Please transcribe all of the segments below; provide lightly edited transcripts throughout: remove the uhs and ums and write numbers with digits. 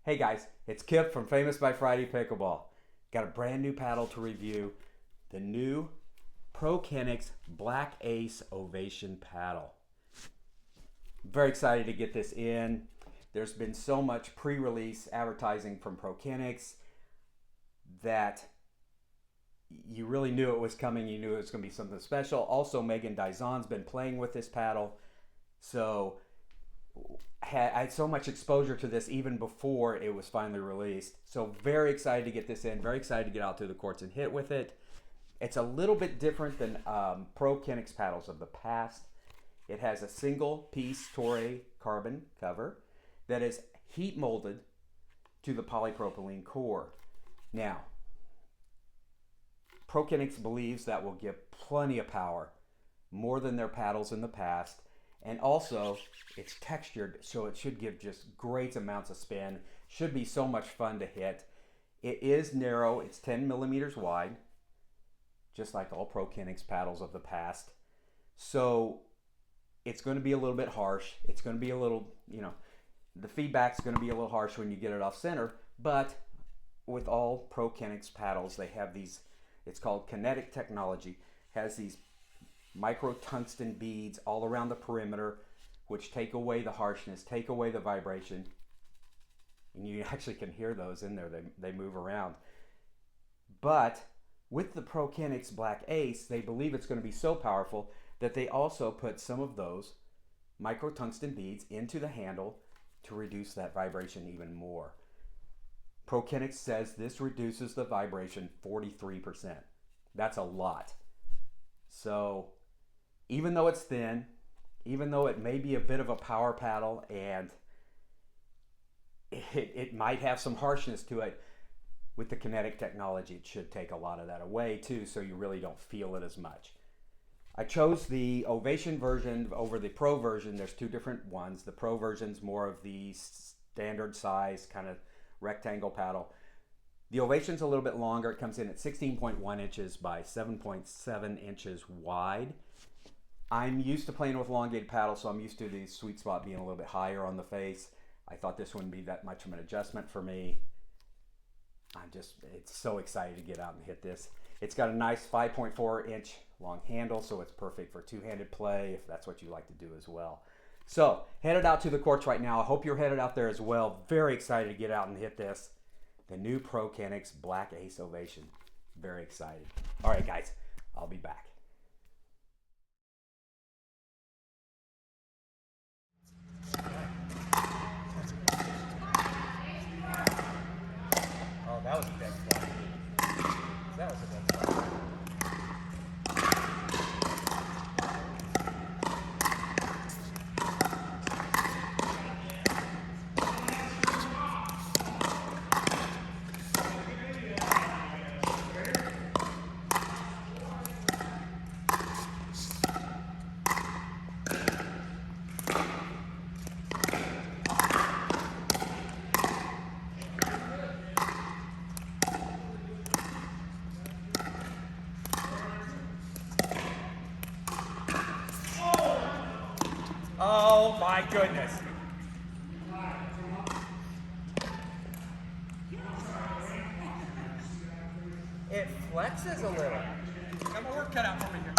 Hey guys, it's Kip from Famous by Friday Pickleball. Got a brand new paddle to review, the new ProKennex Black Ace Ovation paddle. Very excited to get this in. There's been so much pre-release advertising from ProKennex that you really knew it was coming. You knew it was going to be something special. Also, Megan Dizon's been playing with this paddle, so I had so much exposure to this even before it was finally released. So very excited to get this in. Very excited to get out through the courts and hit with it. It's a little bit different than ProKennex paddles of the past. It has a single piece Toray carbon cover that is heat molded to the polypropylene core. Now, ProKennex believes that will give plenty of power, more than their paddles in the past. And also, it's textured, so it should give just great amounts of spin. Should be so much fun to hit. It is narrow. It's 10 millimeters wide, just like all ProKennex paddles of the past. So it's going to be a little bit harsh. It's going to be a little, the feedback's going to be a little harsh when you get it off center. But with all ProKennex paddles, they have these, it's called kinetic technology, has these micro tungsten beads all around the perimeter, which take away the harshness, take away the vibration. And you actually can hear those in there. They move around. But with the ProKennex Black Ace, they believe it's going to be so powerful that they also put some of those micro tungsten beads into the handle to reduce that vibration even more. ProKennex says this reduces the vibration 43%. That's a lot. So even though it's thin, even though it may be a bit of a power paddle and it might have some harshness to it, with the kinetic technology, it should take a lot of that away too, so you really don't feel it as much. I chose the Ovation version over the Pro version. There's two different ones. The Pro version's more of the standard size kind of rectangle paddle. The Ovation's a little bit longer. It comes in at 16.1 inches by 7.7 inches wide. I'm used to playing with elongated paddles, so I'm used to the sweet spot being a little bit higher on the face. I thought this wouldn't be that much of an adjustment for me. It's so excited to get out and hit this. It's got a nice 5.4 inch long handle, so it's perfect for two-handed play if that's what you like to do as well. So headed out to the courts right now. I hope you're headed out there as well. Very excited to get out and hit this. The new ProKennex Black Ace Ovation. Very excited. All right, guys, I'll be back. Oh, that was a big one. That was a big one. Oh my goodness. It flexes a little. Got my work cut out for me here.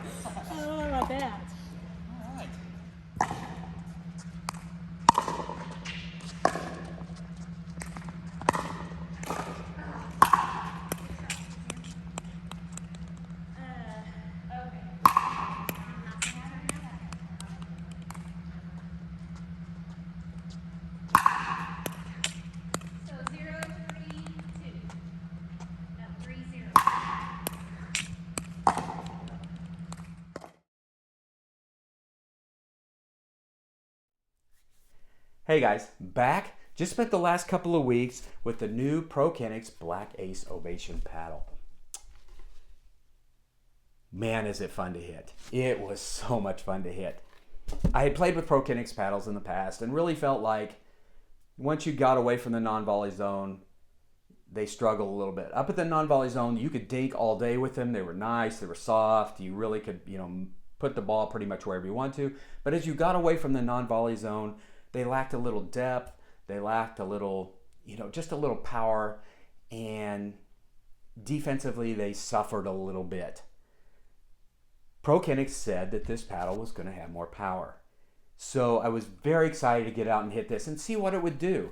I don't know about that. All right. Hey guys, back. Just spent the last couple of weeks with the new ProKennex Black Ace Ovation paddle. Man, is it fun to hit. It was so much fun to hit. I had played with ProKennex paddles in the past and really felt like once you got away from the non-volley zone, they struggle a little bit. Up at the non-volley zone, you could dink all day with them. They were nice, they were soft. You really could, put the ball pretty much wherever you want to. But as you got away from the non-volley zone, they lacked a little depth. They lacked a little, just a little power. And defensively, they suffered a little bit. ProKennex said that this paddle was going to have more power. So I was very excited to get out and hit this and see what it would do.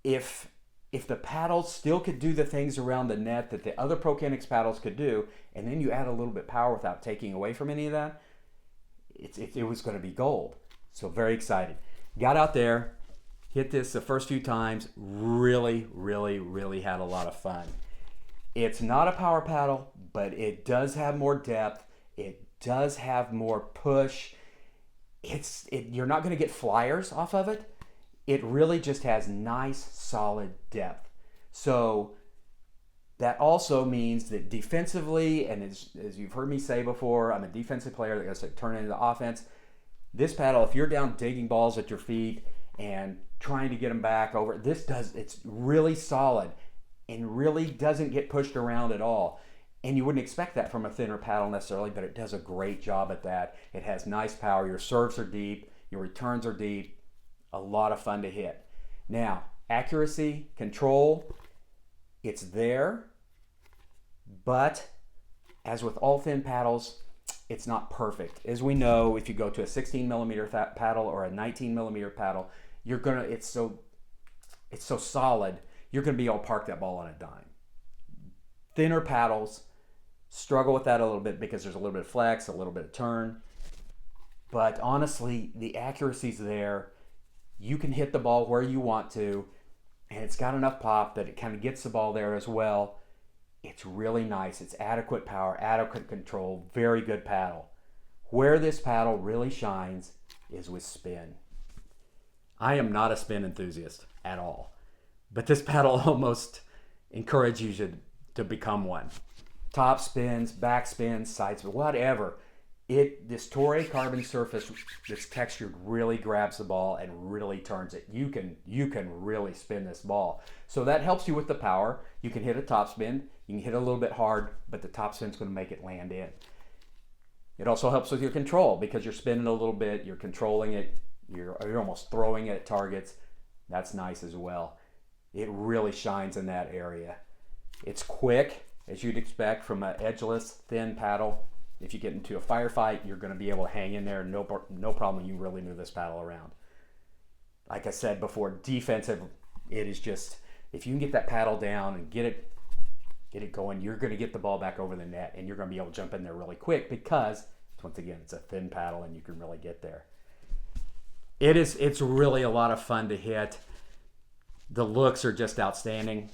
If the paddles still could do the things around the net that the other ProKennex paddles could do, and then you add a little bit of power without taking away from any of that, it was going to be gold. So very excited. Got out there, hit this the first few times, really, really, really had a lot of fun. It's not a power paddle, but it does have more depth. It does have more push. You're not going to get flyers off of it. It really just has nice, solid depth. So that also means that defensively, and as you've heard me say before, I'm a defensive player that goes to turn into offense. This paddle, if you're down digging balls at your feet and trying to get them back over, it's really solid and really doesn't get pushed around at all. And you wouldn't expect that from a thinner paddle necessarily, but it does a great job at that. It has nice power. Your serves are deep. Your returns are deep. A lot of fun to hit. Now, accuracy, control, it's there. But as with all thin paddles, it's not perfect. As we know, if you go to a 16 millimeter paddle or a 19 millimeter paddle, it's so solid, you're gonna be able to park that ball on a dime. Thinner paddles struggle with that a little bit because there's a little bit of flex, a little bit of turn. But honestly, the accuracy's there. You can hit the ball where you want to, and it's got enough pop that it kind of gets the ball there as well. It's really nice. It's adequate power, adequate control, very good paddle. Where this paddle really shines is with spin. I am not a spin enthusiast at all, but this paddle almost encourages you to become one. Top spins, back spins, side spins, whatever. This Toray carbon surface that's textured really grabs the ball and really turns it. You can really spin this ball. So that helps you with the power. You can hit a top spin. You can hit a little bit hard, but the top spin's going to make it land in. It also helps with your control because you're spinning a little bit, you're controlling it, you're almost throwing it at targets. That's nice as well. It really shines in that area. It's quick, as you'd expect from an edgeless, thin paddle. If you get into a firefight, you're going to be able to hang in there. No problem. You really move this paddle around. Like I said before, defensive, it is just, if you can get that paddle down and get it going, you're going to get the ball back over the net and you're going to be able to jump in there really quick because, once again, it's a thin paddle and you can really get there. It's really a lot of fun to hit. The looks are just outstanding.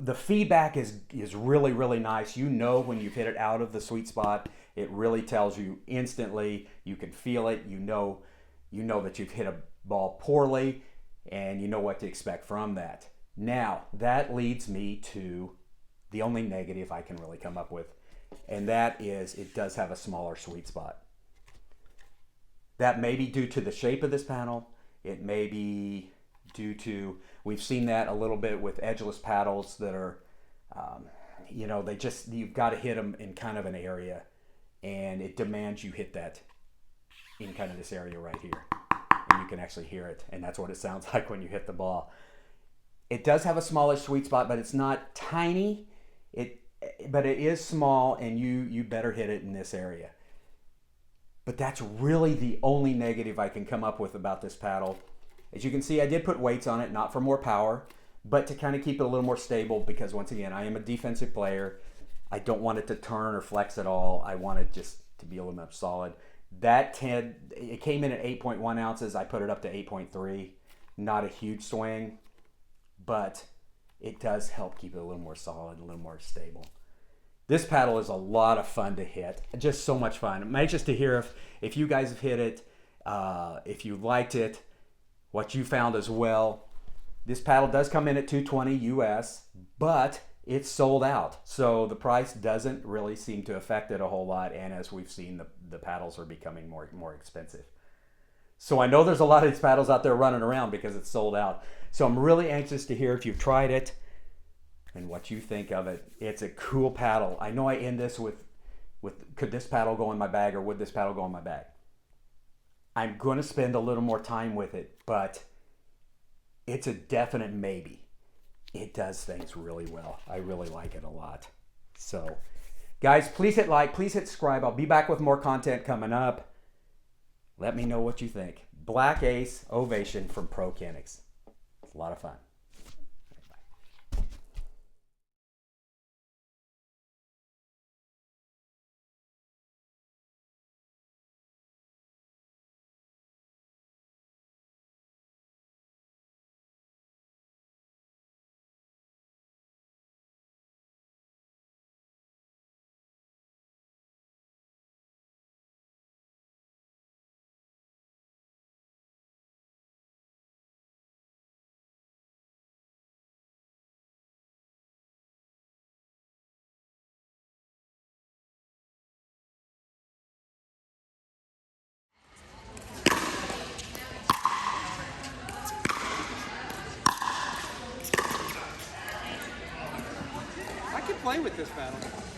The feedback is really, really nice. You know when you've hit it out of the sweet spot. It really tells you instantly. You can feel it. You know that you've hit a ball poorly, and you know what to expect from that. Now, that leads me to the only negative I can really come up with, and that is it does have a smaller sweet spot. That may be due to the shape of this panel. It may be due to, we've seen that a little bit with edgeless paddles that are, you've got to hit them in kind of an area, and it demands you hit that in kind of this area right here. And you can actually hear it, and that's what it sounds like when you hit the ball. It does have a smaller sweet spot, but it's not tiny. but it is small, and you better hit it in this area. But that's really the only negative I can come up with about this paddle. As you can see, I did put weights on it, not for more power, but to kind of keep it a little more stable, because once again, I am a defensive player. I don't want it to turn or flex at all. I want it just to be a little more solid. It came in at 8.1 ounces. I put it up to 8.3. Not a huge swing, but it does help keep it a little more solid, a little more stable. This paddle is a lot of fun to hit. Just so much fun. I'm anxious to hear if you guys have hit it, if you liked it, what you found as well. This paddle does come in at $220 US, but it's sold out. So the price doesn't really seem to affect it a whole lot. And as we've seen, the paddles are becoming more expensive. So I know there's a lot of these paddles out there running around because it's sold out. So I'm really anxious to hear if you've tried it and what you think of it. It's a cool paddle. I know I end this with could this paddle go in my bag, or would this paddle go in my bag? I'm going to spend a little more time with it, but it's a definite maybe. It does things really well. I really like it a lot. So, guys, please hit like, please hit subscribe. I'll be back with more content coming up. Let me know what you think. Black Ace Ovation from ProKennex. It's a lot of fun. I can play with this paddle.